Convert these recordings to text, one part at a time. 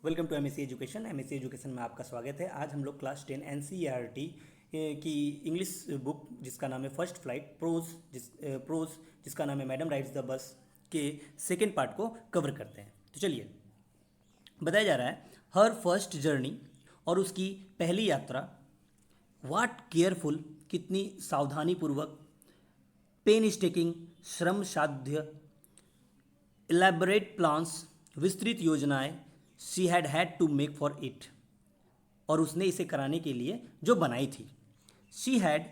Welcome to MSc education. MSc education में आपका स्वागत है। आज हम लोग क्लास 10 एनसीईआरटी की इंग्लिश बुक जिसका नाम है फर्स्ट फ्लाइट प्रोज जिसका नाम है मैडम राइड्स द बस के सेकेंड पार्ट को कवर करते हैं। तो चलिए, बताया जा रहा है हर फर्स्ट जर्नी और उसकी पहली यात्रा, वाट केयरफुल कितनी सावधानीपूर्वक, पेन स्टेकिंग श्रम साध्य, इलेबोरेट प्लान्स विस्तृत योजनाएं she had to make for it, और उसने इसे कराने के लिए जो बनाई थी। She had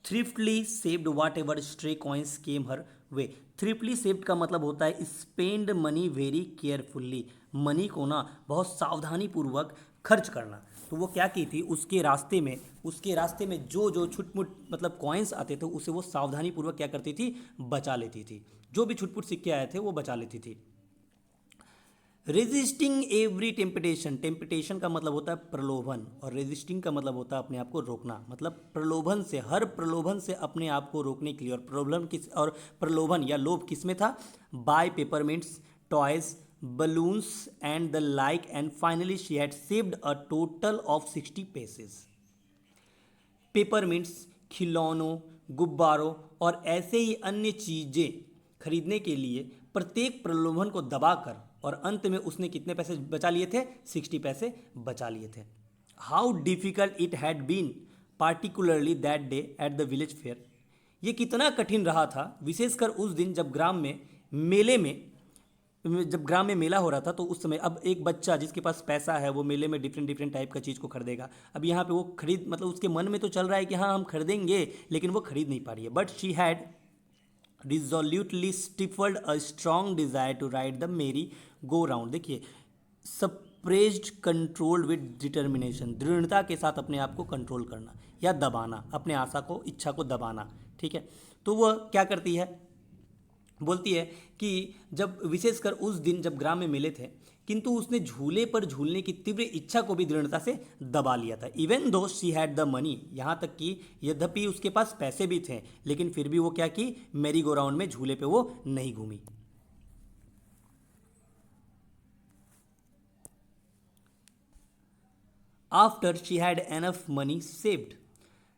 thriftily saved whatever stray coins came her way. Thriftily saved का मतलब होता है spend money very carefully, money को ना बहुत सावधानी पूर्वक खर्च करना। तो वो क्या की थी, उसके रास्ते में जो जो छुटमुट मतलब कॉइन्स आते थे उसे वो सावधानी पूर्वक क्या करती थी, बचा लेती थी। जो भी छुटपुट सिक्के आए थे वो बचा लेती थी। रेजिस्टिंग एवरी टेम्पटेशन, टेम्पटेशन का मतलब होता है प्रलोभन, और रेजिस्टिंग का मतलब होता है अपने आप को रोकना। मतलब प्रलोभन से, हर प्रलोभन से अपने आप को रोकने के लिए। और प्रलोभन या लोभ किस में था? Buy peppermints, toys, balloons and the like, and finally she had saved a total of 60 paises. Peppermints, खिलौनों, गुब्बारों और ऐसे ही अन्य चीज़ें खरीदने के लिए प्रत्येक प्रलोभन को दबाकर, और अंत में उसने कितने पैसे बचा लिए थे? 60 पैसे बचा लिए थे। How difficult it had been particularly that day at the village fair. ये कितना कठिन रहा था, विशेषकर उस दिन जब ग्राम में मेला हो रहा था। तो उस समय अब एक बच्चा जिसके पास पैसा है वो मेले में डिफरेंट डिफरेंट टाइप का चीज़ को खरीदेगा। अब यहाँ पे वो खरीद मतलब उसके मन में तो चल रहा है कि हाँ हम खरीदेंगे, लेकिन वो खरीद नहीं पा रही है। But she had resolutely stifled a strong desire to ride the merry go round। देखिए, suppressed controlled with determination, दृढ़ता के साथ अपने आप को कंट्रोल करना या दबाना, अपने आशा को, इच्छा को दबाना। ठीक है, तो वह क्या करती है, बोलती है कि जब विशेषकर उस दिन जब ग्राम में मिले थे, किंतु उसने झूले पर झूलने की तीव्र इच्छा को भी दृढ़ता से दबा लिया था। Even though she had the money, यहाँ तक कि यद्यपि उसके पास पैसे भी थे, लेकिन फिर भी वो क्या की, मैरी गो राउंड में झूले पे वो नहीं घूमी। After she had enough money saved,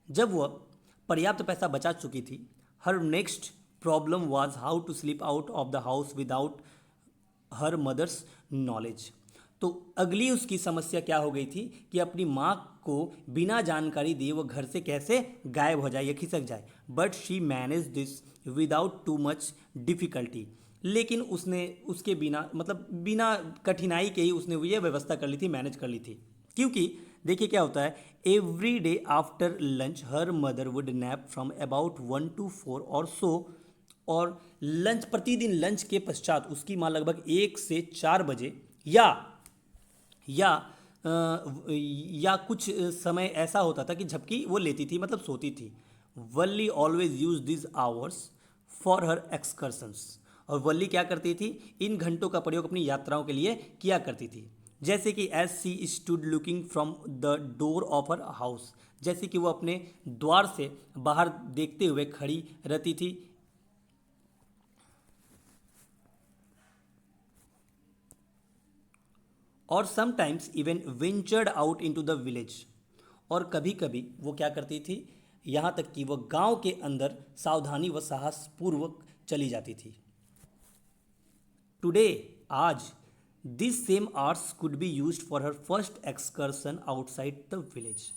जब वह पर्याप्त पैसा बचा चुकी थी, her next problem was how to sleep out of the house without her mother's knowledge. तो अगली उसकी समस्या क्या हो गई थी कि अपनी माँ को बिना जानकारी दिए वो घर से कैसे गायब हो जाए या खिसक जाए। But she manage this without too much difficulty, लेकिन उसने उसके बिना मतलब बिना कठिनाई के ही उसने ये व्यवस्था कर ली थी, मैनेज कर ली थी। क्योंकि देखिए क्या होता है, every day after lunch her mother would nap from about 1 to 4 और सो, और लंच, प्रतिदिन लंच के पश्चात उसकी माँ लगभग 1 से 4 बजे या या कुछ समय ऐसा होता था कि झपकी वो लेती थी, मतलब सोती थी। Valli always use this hours for her excursions, और वल्ली क्या करती थी, इन घंटों का प्रयोग अपनी यात्राओं के लिए किया करती थी। जैसे कि as she stood looking from the door of her house, जैसे कि वो अपने द्वार से बाहर देखते हुए खड़ी रहती थी। और sometimes even ventured out into the village, और कभी कभी वो क्या करती थी, यहाँ तक कि वह गांव के अंदर सावधानी व साहसपूर्वक चली जाती थी। टुडे, आज, this same hours could be used for her first excursion outside the village,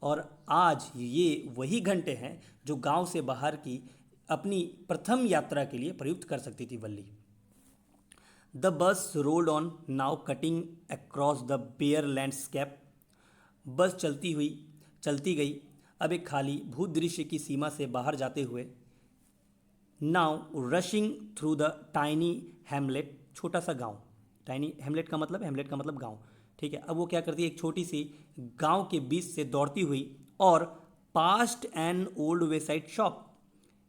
और आज ये वही घंटे हैं जो गांव से बाहर की अपनी प्रथम यात्रा के लिए प्रयुक्त कर सकती थी Valli. The bus rolled on now cutting across the bare landscape, bus चलती गई, अब एक खाली भूदृश्य की सीमा से बाहर जाते हुए। Now rushing through the tiny Hamlet, छोटा सा गांव, टाइनी हैमलेट का मतलब गांव। ठीक है, अब वो क्या करती है, एक छोटी सी गांव के बीच से दौड़ती हुई, और पास्ट एन ओल्ड वेसाइड शॉप,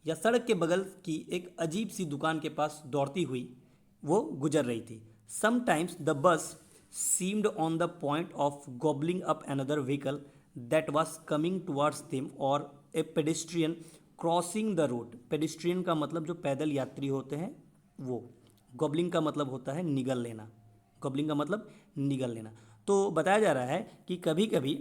या सड़क के बगल की एक अजीब सी दुकान के पास दौड़ती हुई वो गुजर रही थी। Sometimes the bus seemed on the point of gobbling up another vehicle that was coming towards them, और a pedestrian crossing the road. Pedestrian का मतलब जो पैदल यात्री होते हैं वो, गॉबलिंग का मतलब होता है निगल लेना, कपलिंग का मतलब निगल लेना। तो बताया जा रहा है कि कभी कभी,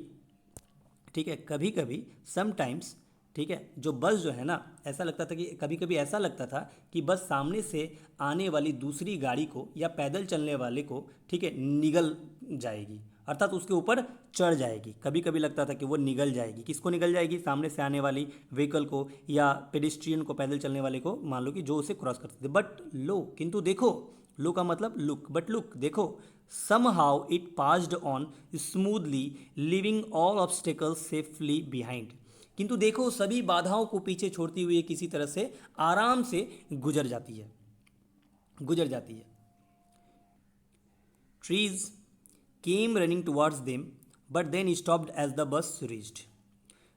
ठीक है, कभी कभी समटाइम्स, ठीक है, जो बस जो है ना, ऐसा लगता था कि कभी कभी ऐसा लगता था कि बस सामने से आने वाली दूसरी गाड़ी को या पैदल चलने वाले को, ठीक है, निगल जाएगी, अर्थात उसके ऊपर चढ़ जाएगी। कभी कभी लगता था कि वो निगल जाएगी। किसको निगल जाएगी? सामने से आने वाली व्हीकल को या पेडिस्ट्रियन को, पैदल चलने वाले को, मान लो कि जो उसे क्रॉस करते थे। बट लो, किंतु देखो, लो का मतलब लुक, बट लुक, देखो, somehow it passed on smoothly, leaving all obstacles safely behind। किंतु देखो, सभी बाधाओं को पीछे छोड़ती हुई किसी तरह से आराम से गुजर जाती है, गुजर जाती है। Trees came running towards them, but then stopped as the bus reached।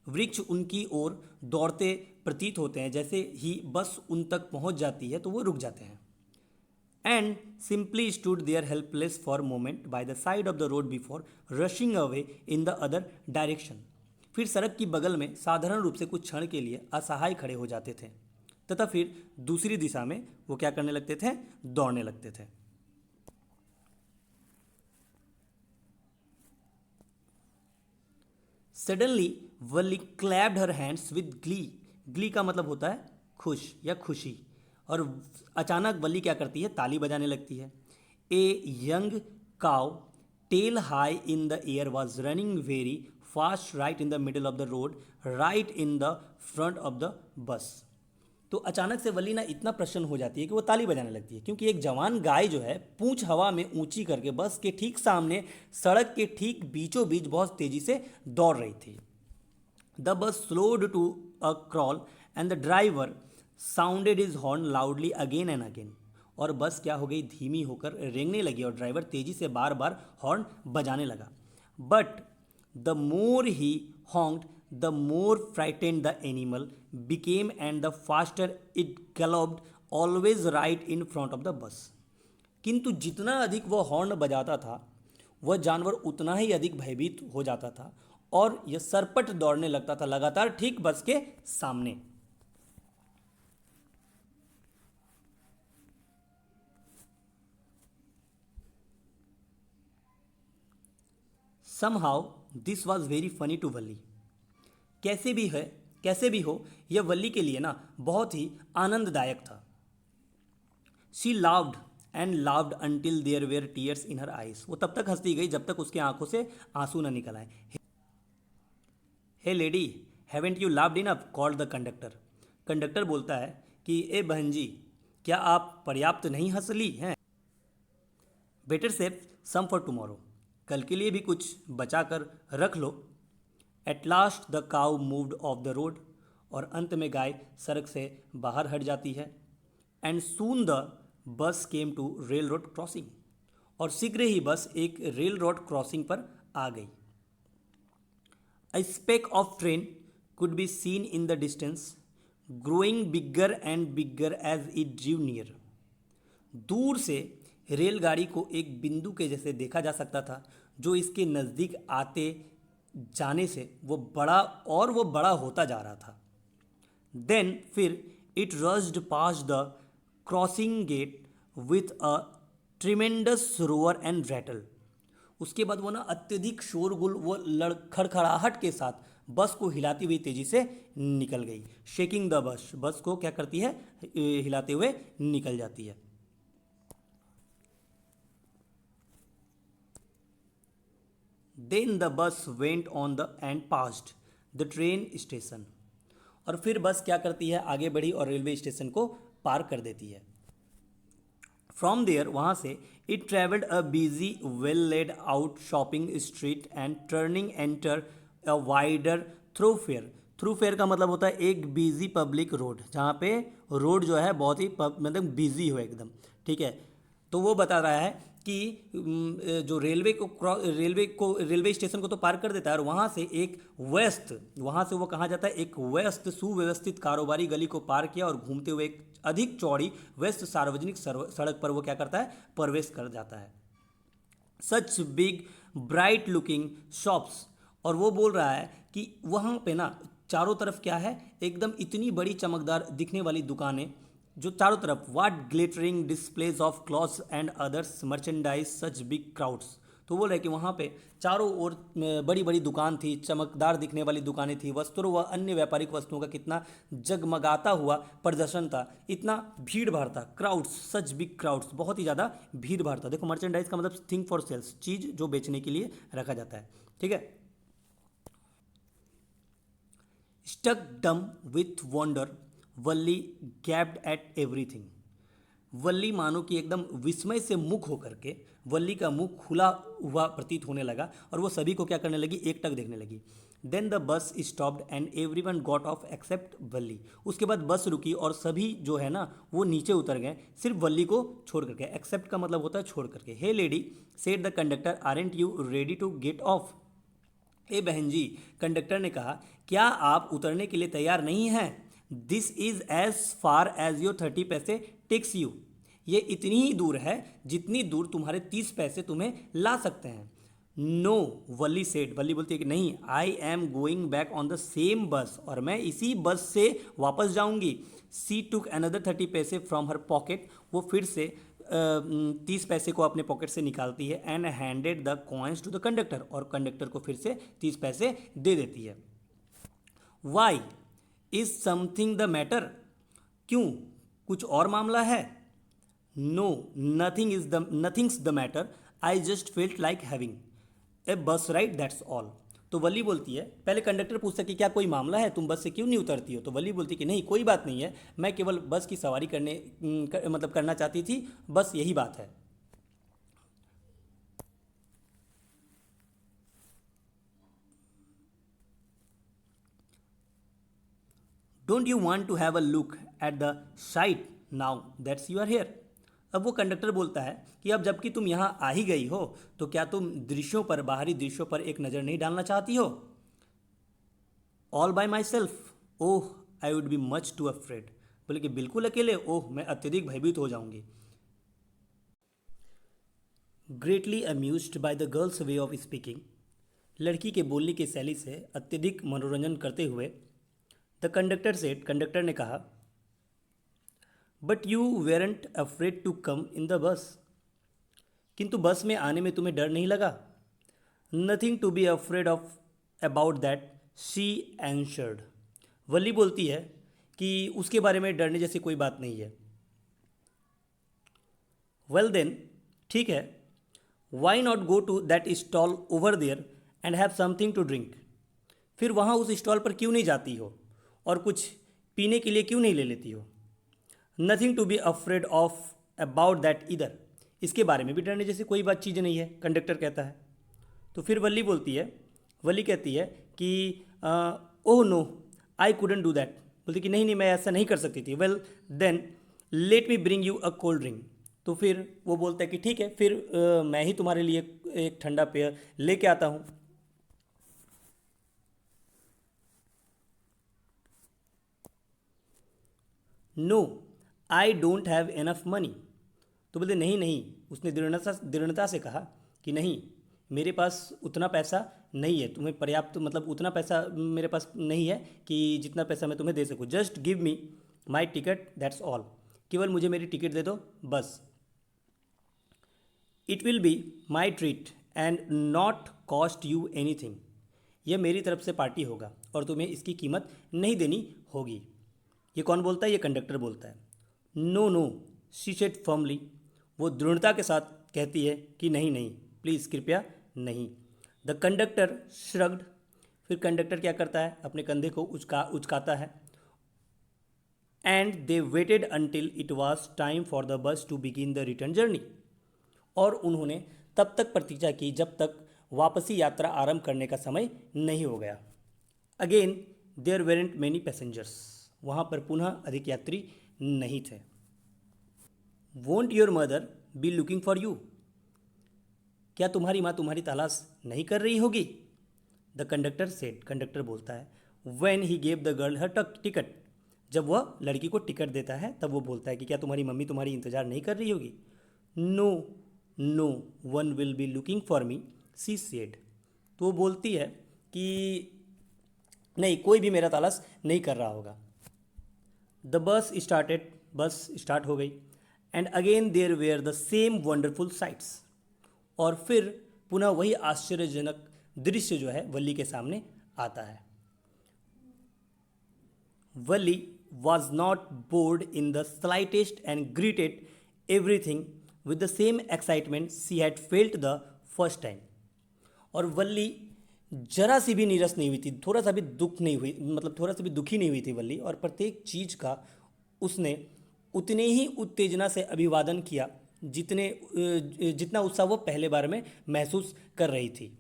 वृक्ष उनकी ओर दौड़ते प्रतीत होते हैं, जैसे ही बस उन तक पहुंच जाती है तो वो रुक जाते हैं। And simply stood there helpless for a moment by the side of the road before rushing away in the other direction। फिर सड़क की बगल में साधारण रूप से कुछ क्षण के लिए असहाय खड़े हो जाते थे तथा फिर दूसरी दिशा में वो क्या करने लगते थे? दौड़ने लगते थे। Suddenly Wally clapped her hands with glee। glee का मतलब होता है खुश या खुशी। और अचानक वल्ली क्या करती है? ताली बजाने लगती है। A young cow tail high in the air was running very fast right in the middle of the road, right in the front of the bus. तो अचानक से वल्ली ना इतना प्रसन्न हो जाती है कि वो ताली बजाने लगती है, क्योंकि एक जवान गाय जो है पूंछ हवा में ऊंची करके बस के ठीक सामने, सड़क के ठीक बीचों बीच बहुत तेजी से दौड़ रही थी। The bus slowed to a crawl and the driver sounded his horn loudly again and again. और बस क्या हो गई? धीमी होकर रेंगने लगी और ड्राइवर तेजी से बार बार हॉर्न बजाने लगा। But the more he honked the more frightened the animal became and the faster it galloped always right in front of the bus. किंतु जितना अधिक वह हॉर्न बजाता था, वह जानवर उतना ही अधिक भयभीत हो जाता था और यह सरपट दौड़ने लगता था लगातार ठीक बस के सामने। Somehow this was very funny to वल्ली। कैसे भी है, कैसे भी हो, यह वल्ली के लिए ना बहुत ही आनंददायक था। She laughed and laughed until there were tears in her eyes। वो तब तक हंसती गई जब तक उसके आंखों से आंसू न निकल आए। Hey lady, haven't you laughed enough? called the conductor। Conductor बोलता है कि ए बहन जी, क्या आप पर्याप्त नहीं हंस ली हैं? Better save some for tomorrow. कल के लिए भी कुछ बचा कर रख लो। At last the cow moved off the road. और अंत में गाय सड़क से बाहर हट जाती है। And soon the bus came to railroad crossing. और शीघ्र ही बस एक रेल रोड क्रॉसिंग पर आ गई। A speck of train could be seen in the distance, growing bigger and bigger as it drew near. दूर से रेलगाड़ी को एक बिंदु के जैसे देखा जा सकता था, जो इसके नज़दीक आते जाने से वो बड़ा होता जा रहा था। देन फिर it rushed past the crossing gate with a tremendous roar and rattle. उसके बाद वो ना अत्यधिक शोरगुल, वो खड़खड़ाहट के साथ बस को हिलाती हुई तेजी से निकल गई। शेकिंग द बस, बस को क्या करती है? हिलाते हुए निकल जाती है। Then the bus went on the and passed the train station. और फिर बस क्या करती है? आगे बढ़ी और रेलवे स्टेशन को पार कर देती है। फ्रॉम देयर, वहाँ से it travelled a busy well laid out shopping street and turning enter a wider thoroughfare. Thoroughfare का मतलब होता है एक बिजी पब्लिक रोड, जहाँ पे रोड जो है बहुत ही मतलब बिजी हो एकदम, ठीक है। तो वो बता रहा है कि जो रेलवे स्टेशन को तो पार कर देता है और वहाँ से वहाँ से वो कहाँ जाता है? एक व्यस्त सुव्यवस्थित कारोबारी गली को पार किया और घूमते हुए एक अधिक चौड़ी व्यस्त सार्वजनिक सड़क पर वो क्या करता है? प्रवेश कर जाता है। Such big bright looking shops. और वो बोल रहा है कि वहाँ पे ना चारों तरफ क्या है? एकदम इतनी बड़ी चमकदार दिखने वाली दुकानें जो चारों तरफ what glittering displays of clothes and others merchandise such big crowds. तो बोल रहे कि वहाँ पे चारों ओर बड़ी बड़ी दुकान थी, चमकदार दिखने वाली दुकानें थी, वस्त्रों व अन्य व्यापारिक वस्तुओं का कितना जगमगाता हुआ प्रदर्शन था, इतना भीड़ भाड़ था। क्राउड्स, सच बिग क्राउड्स, बहुत ही ज़्यादा भीड़ भाड़ था। देखो मर्चेंडाइज का मतलब थिंग फॉर सेल्स, चीज़ जो बेचने के लिए रखा जाता है, ठीक है। Stuck dumb with wonder, Valli gaped at everything. Valli मानो कि एकदम विस्मय से मुख होकर के, वल्ली का मुंह खुला हुआ प्रतीत होने लगा और वो सभी को क्या करने लगी, एकटक देखने लगी। Then the bus stopped and every one got off except Valli. उसके बाद बस रुकी और सभी जो है ना वो नीचे उतर गए, सिर्फ वल्ली को छोड़ करके। एक्सेप्ट का मतलब होता है छोड़ करके। Hey lady, said the conductor, aren't you ready to get off. ए बहन जी, कंडक्टर ने कहा, क्या आप उतरने के लिए तैयार नहीं हैं? This is as far as your 30 पैसे टेक्स यू। ये इतनी ही दूर है जितनी दूर तुम्हारे 30 पैसे तुम्हें ला सकते हैं। नो, वल्ली सेड, वल्ली बोलती है कि नहीं, I am going back on the same बस, और मैं इसी बस से वापस जाऊंगी। सी टुक अनदर 30 पैसे फ्रॉम हर पॉकेट। वो फिर से 30 पैसे को अपने पॉकेट से निकालती है and handed the coins to the conductor, और कंडक्टर को फिर से 30 पैसे दे देती है। Why is something the matter? क्यों, कुछ और मामला है? No, nothing's the matter, I just felt like having a bus ride, that's all. तो वल्ली बोलती है, पहले कंडक्टर पूछता है कि क्या कोई मामला है, तुम बस से क्यों नहीं उतरती हो? तो वल्ली बोलती है कि नहीं, कोई बात नहीं है, मैं केवल बस की सवारी मतलब करना चाहती थी, बस यही बात है। Don't you want to have a look at the sight now that's you are here. अब वो कंडक्टर बोलता है कि अब जबकि तुम यहाँ आ ही गई हो, तो क्या तुम दृश्यों पर, बाहरी दृश्यों पर एक नज़र नहीं डालना चाहती हो? All bye my self, oh I would be much to afraid. बोले कि बिल्कुल अकेले? ओह, मैं अत्यधिक भयभीत हो जाऊंगी। Greatly amused by the girls way of speaking, लड़की के बोलने की शैली से अत्यधिक मनोरंजन करते हुए, द कंडक्टर सेड, कंडक्टर ने कहा, but you weren't afraid to come in the bus. किंतु बस में आने में तुम्हें डर नहीं लगा? Nothing to be afraid of about that, she answered. Valli बोलती है कि उसके बारे में डरने जैसी कोई बात नहीं है। वेल देन, ठीक है, why not go to that stall over there and have something to drink. फिर वहाँ उस स्टॉल पर क्यों नहीं जाती हो और कुछ पीने के लिए क्यों नहीं ले लेती हो? Nothing to be afraid of about that इधर, इसके बारे में भी डरने जैसी कोई बात चीज़ नहीं है, कंडक्टर कहता है। तो फिर वल्ली बोलती है, वल्ली कहती है कि oh no, I couldn't do that. बोलती कि नहीं नहीं, मैं ऐसा नहीं कर सकती थी। Well then let me bring you a cold drink. तो फिर वो बोलता है कि ठीक है, फिर मैं ही तुम्हारे लिए एक ठंडा पेय लेके आता हूँ। No, I don't have enough money. तो बोलते नहीं नहीं, उसने दृढ़ता से कहा कि नहीं, मेरे पास उतना पैसा नहीं है, तुम्हें पर्याप्त मतलब उतना पैसा मेरे पास नहीं है कि जितना पैसा मैं तुम्हें दे सकूँ। Just give me my ticket that's all, केवल मुझे मेरी टिकट दे दो बस। It will be my treat and not cost you any thing. यह मेरी तरफ से पार्टी होगा और तुम्हें इसकी कीमत नहीं देनी होगी। ये कौन बोलता है? ये कंडक्टर बोलता है। No no, she said firmly, वो दृढ़ता के साथ कहती है कि नहीं नहीं, प्लीज़ कृपया नहीं। द कंडक्टर श्रग्ड, फिर कंडक्टर क्या करता है? अपने कंधे को उचकाता है। And they waited until it was time for the bus to begin the return journey. और उन्होंने तब तक प्रतीक्षा की जब तक वापसी यात्रा आरंभ करने का समय नहीं हो गया। Again there weren't many passengers, वहाँ पर पुनः अधिक यात्री नहीं थे। Won't your mother be looking for you, क्या तुम्हारी माँ तुम्हारी तलाश नहीं कर रही होगी? द कंडक्टर सेड, कंडक्टर बोलता है, when he gave the girl her ticket, जब वह लड़की को टिकट देता है तब वो बोलता है कि क्या तुम्हारी मम्मी तुम्हारी इंतज़ार नहीं कर रही होगी? No no, one will be looking for me, she said. तो वो बोलती है कि नहीं, कोई भी मेरा तलाश नहीं कर रहा होगा। द बस स्टार्टेड बस स्टार्ट हो गई। And again there were the same wonderful sights, और फिर पुनः वही आश्चर्यजनक दृश्य जो है वल्ली के सामने आता है। वल्ली was not bored in the slightest and greeted everything with the same excitement she had felt the first time। और वल्ली जरा सी भी नीरस नहीं हुई थी, थोड़ा सा भी दुख नहीं हुई, मतलब थोड़ा सा भी दुखी नहीं हुई थी वल्ली, और प्रत्येक चीज का उसने उतने ही उत्तेजना से अभिवादन किया जितना उत्साह वो पहले बार में महसूस कर रही थी।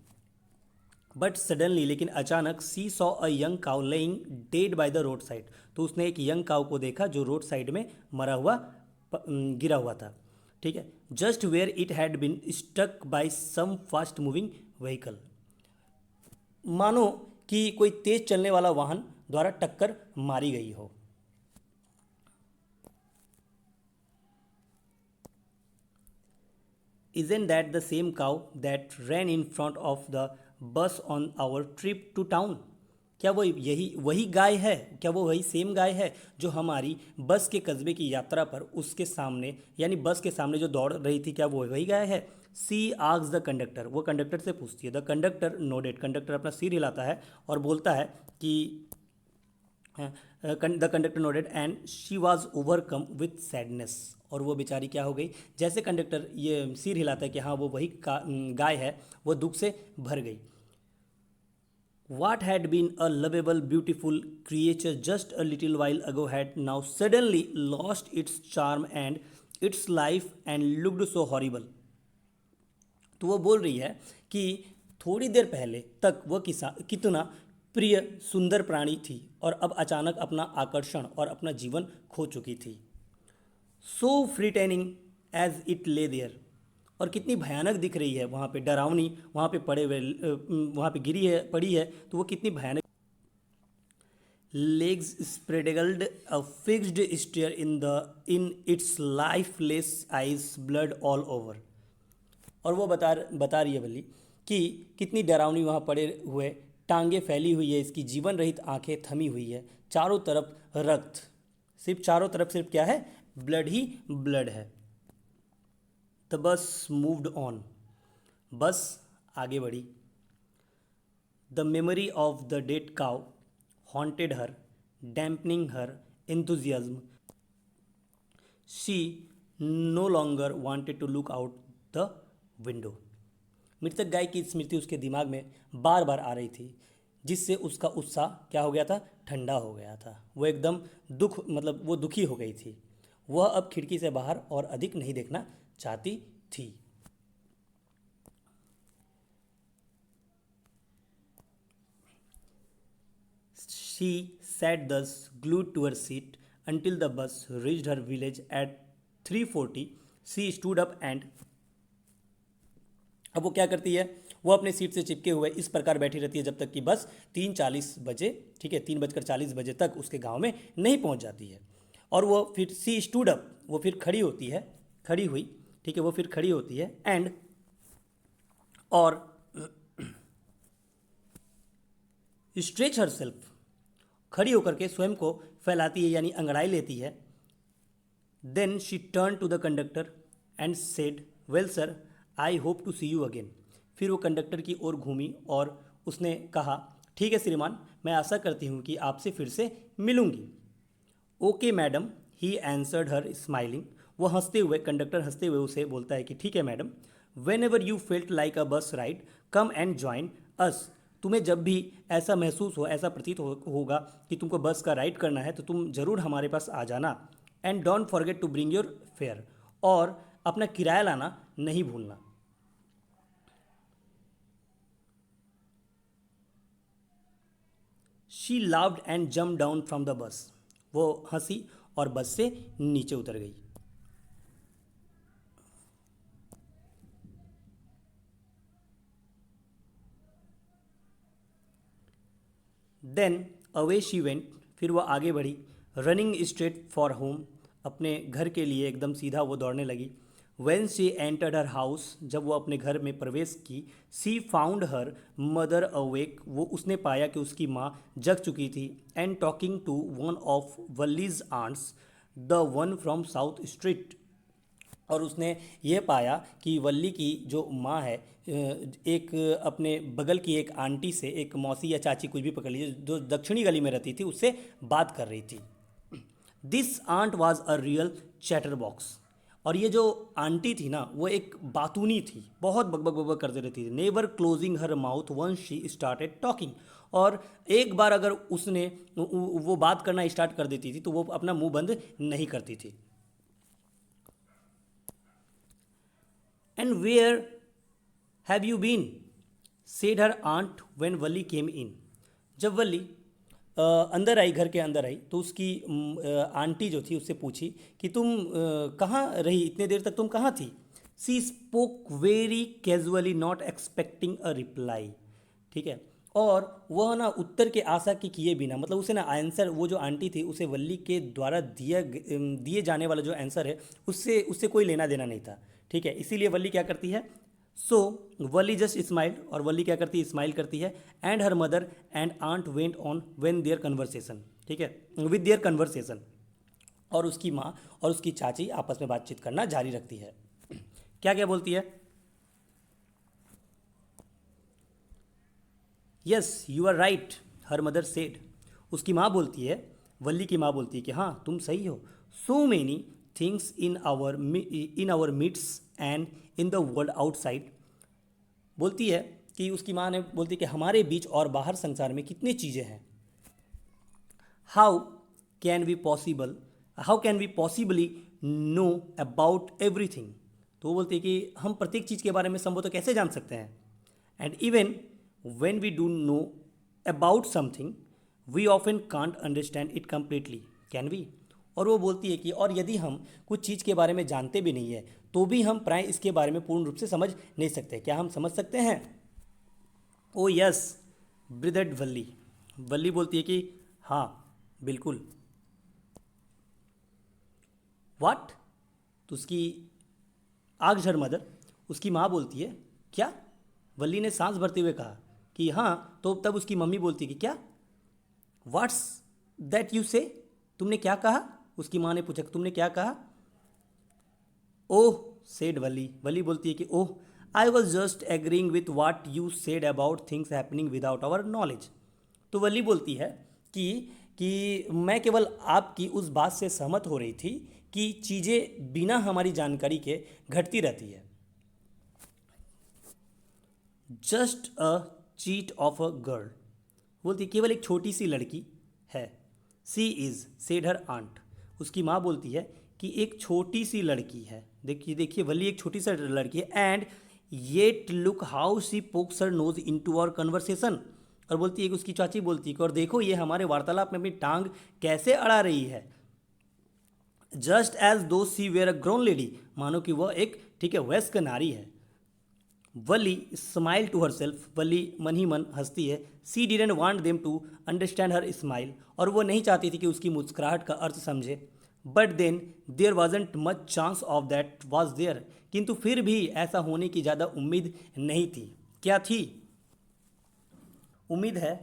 बट सडनली, लेकिन अचानक, she saw a young cow lying dead by the road side, तो उसने एक यंग काउ को देखा जो रोड साइड में मरा हुआ गिरा हुआ था। ठीक है, just where it had been stuck by some fast moving vehicle, मानो कि कोई तेज चलने वाला वाहन द्वारा टक्कर मारी गई हो। Isn't that the same cow that ran in front of the bus on our trip to town? क्या वो यही वही गाय है? क्या वो वही सेम गाय है जो हमारी बस के कस्बे की यात्रा पर उसके सामने, यानी बस के सामने जो दौड़ रही थी, क्या वो वही गाय है? सी आस्क्स द कंडक्टर, वो कंडक्टर से पूछती है। द कंडक्टर नोडेड, कंडक्टर अपना सिर हिलाता है और बोलता है कि the conductor nodded and she was overcome with sadness, और वो बेचारी क्या हो गई, जैसे कंडक्टर ये सिर हिलाता है कि हाँ वो वही गाय है, वो दुख से भर गई। What had been a lovable, beautiful creature just a little while ago had now suddenly lost its charm and its life and looked so horrible। तो वो बोल रही है कि थोड़ी देर पहले तक वह कितना प्रिय सुंदर प्राणी थी और अब अचानक अपना आकर्षण और अपना जीवन खो चुकी थी। सो फ्रीटेनिंग एज इट ले देयर, और कितनी भयानक दिख रही है वहाँ पे, डरावनी, वहाँ पे पड़े हुए, वहाँ पे गिरी है, पड़ी है, तो वो कितनी भयानक। Legs spreadeagled a fixed stare in its lifeless eyes blood all over, और वो बता रही है वल्ली कि कितनी डरावनी वहाँ पड़े हुए, टांगे फैली हुई है, इसकी जीवन रहित आंखें थमी हुई है, चारों तरफ रक्त, सिर्फ चारों तरफ सिर्फ क्या है, ब्लड ही ब्लड है। The bus moved on, bus आगे बढ़ी। The memory of the dead cow haunted her, dampening her enthusiasm। She no longer wanted to look out the window. मृतक गाय की स्मृति उसके दिमाग में बार बार आ रही थी, जिससे उसका उत्साह क्या हो गया था, ठंडा हो गया था। वो एकदम वो दुखी हो गई थी। वह अब खिड़की से बाहर और अधिक नहीं देखना चाहती थी। She sat thus glued to her seat until the bus reached her village at 3:40। She stood up and, अब वो क्या करती है, वो अपने सीट से चिपके हुए इस प्रकार बैठी रहती है जब तक कि बस 3:40 बजे, ठीक है, 3:40 बजे तक उसके गांव में नहीं पहुंच जाती है। और वो फिर सी स्टूड अप, वो फिर खड़ी होती है, खड़ी हुई, ठीक है, वो फिर खड़ी होती है, एंड, और स्ट्रेच हर सेल्फ, खड़ी होकर के स्वयं को फैलाती है, यानी अंगड़ाई लेती है। Then she turn to the conductor and said, well sir, I hope to see you again. फिर वो कंडक्टर की ओर घूमी और उसने कहा, ठीक है श्रीमान, मैं आशा करती हूँ कि आपसे फिर से मिलूंगी। Okay madam, he answered her smiling. वो हंसते हुए, कंडक्टर हंसते हुए उसे बोलता है कि ठीक है madam. Whenever you felt like a bus ride, come and join us. तुम्हें जब भी ऐसा महसूस हो, ऐसा प्रतीत होगा कि तुमको बस का राइड करना है, तो तुम ज़रूर हमारे पास आ जाना। And don't forget to bring your fare, और अपना किराया लाना नहीं भूलना। She laughed and jump down from the bus. वो हंसी और बस से नीचे उतर गई। देन अवे शी वेंट, फिर वो आगे बढ़ी, रनिंग स्ट्रेट फॉर होम, अपने घर के लिए एकदम सीधा वो दौड़ने लगी। When she entered her house, जब वो अपने घर में प्रवेश की, she found her mother awake, वो उसने पाया कि उसकी माँ जग चुकी थी, and talking to one of Valli's aunts, the one from south street. और उसने ये पाया कि वल्ली की जो माँ है एक अपने बगल की एक आंटी से, एक मौसी या चाची कुछ भी पकड़ लीजिए, जो दक्षिणी गली में रहती थी, उससे बात कर रही थी। This aunt was a real chatterbox. और ये जो आंटी थी ना, वो एक बातूनी थी, बहुत बकबक बकबक करते रहती थी। Never closing her mouth once she started talking. और एक बार अगर उसने वो बात करना स्टार्ट कर देती थी तो वो अपना मुंह बंद नहीं करती थी। And where have you been said her aunt when Valli came in. जब वली अंदर आई, घर के अंदर आई, तो उसकी आंटी जो थी उससे पूछी कि तुम कहाँ रही, इतने देर तक तुम कहाँ थी। She spoke very casually not expecting a reply. ठीक है, और वह ना उत्तर के आशा के किए बिना, मतलब उसे ना आंसर, वो जो आंटी थी उसे वल्ली के द्वारा दिए जाने वाला जो आंसर है उससे उससे कोई लेना देना नहीं था। ठीक है, इसीलिए वल्ली क्या करती है, सो वली जस्ट स्माइल्ड, और वली क्या करती है, स्माइल करती है। And her mother and aunt went on when their conversation. ठीक है, विद देयर कन्वर्सेशन। और उसकी माँ और उसकी चाची आपस में बातचीत करना जारी रखती है। क्या क्या बोलती है, yes you are right her mother said. उसकी माँ बोलती है, वल्ली की माँ बोलती है कि हाँ तुम सही हो। So many things in our midst and in the world outside. बोलती है कि उसकी माँ ने बोलती है कि हमारे बीच और बाहर संसार में कितनी चीज़ें हैं। How can we possible how can we possibly know about everything. तो वो बोलती है कि हम प्रत्येक चीज़ के बारे में संभवतः कैसे जान सकते हैं। And even when we do know about something we often can't understand it completely, can we. और वो बोलती है कि और यदि हम कुछ चीज़ के बारे में जानते भी नहीं है तो भी हम प्राय इसके बारे में पूर्ण रूप से समझ नहीं सकते। क्या हम समझ सकते हैं। ओ यस ब्रिदड वल्ली। वल्ली बोलती है कि हाँ बिल्कुल। वाट, तो उसकी आगझर मदर, उसकी माँ बोलती है क्या। वल्ली ने सांस भरते हुए कहा कि हाँ, तो तब उसकी मम्मी बोलती है कि क्या। व्हाट्स दैट यू से, तुमने क्या कहा। उसकी माँ ने पूछा तुमने क्या कहा। ओह सेड वली। वली बोलती है कि oh I was just agreeing with what you said about things happening without our knowledge. तो वली बोलती है कि मैं केवल आपकी उस बात से सहमत हो रही थी कि चीज़ें बिना हमारी जानकारी के घटती रहती है। Just a cheat of a girl. बोलती केवल एक छोटी सी लड़की है। सी इज़ सेड हर आंट। उसकी माँ बोलती है कि एक छोटी सी लड़की है। देखिए देखिए, वली एक छोटी सी लड़की है। And yet look how she pokes her nose into our conversation. और बोलती है कि उसकी चाची बोलती है कि और देखो ये हमारे वार्तालाप में अपनी टांग कैसे अड़ा रही है। Just as though she were a grown lady, मानो कि वह एक, ठीक है, वयस्क नारी है। Valli smile to herself. Valli मन ही मन हंसती है। She didn't want them to understand her smile. और वो नहीं चाहती थी कि उसकी मुस्कुराहट का अर्थ समझे। But then there wasn't much chance of that was there. किंतु फिर भी ऐसा होने की ज़्यादा उम्मीद नहीं थी। क्या थी। उम्मीद है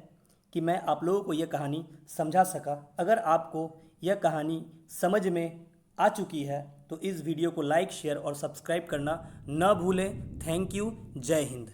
कि मैं आप लोगों को यह कहानी समझा सका। अगर आपको यह कहानी समझ में आ चुकी है तो इस वीडियो को लाइक, शेयर और सब्सक्राइब करना न भूलें। Thank you. जय हिंद।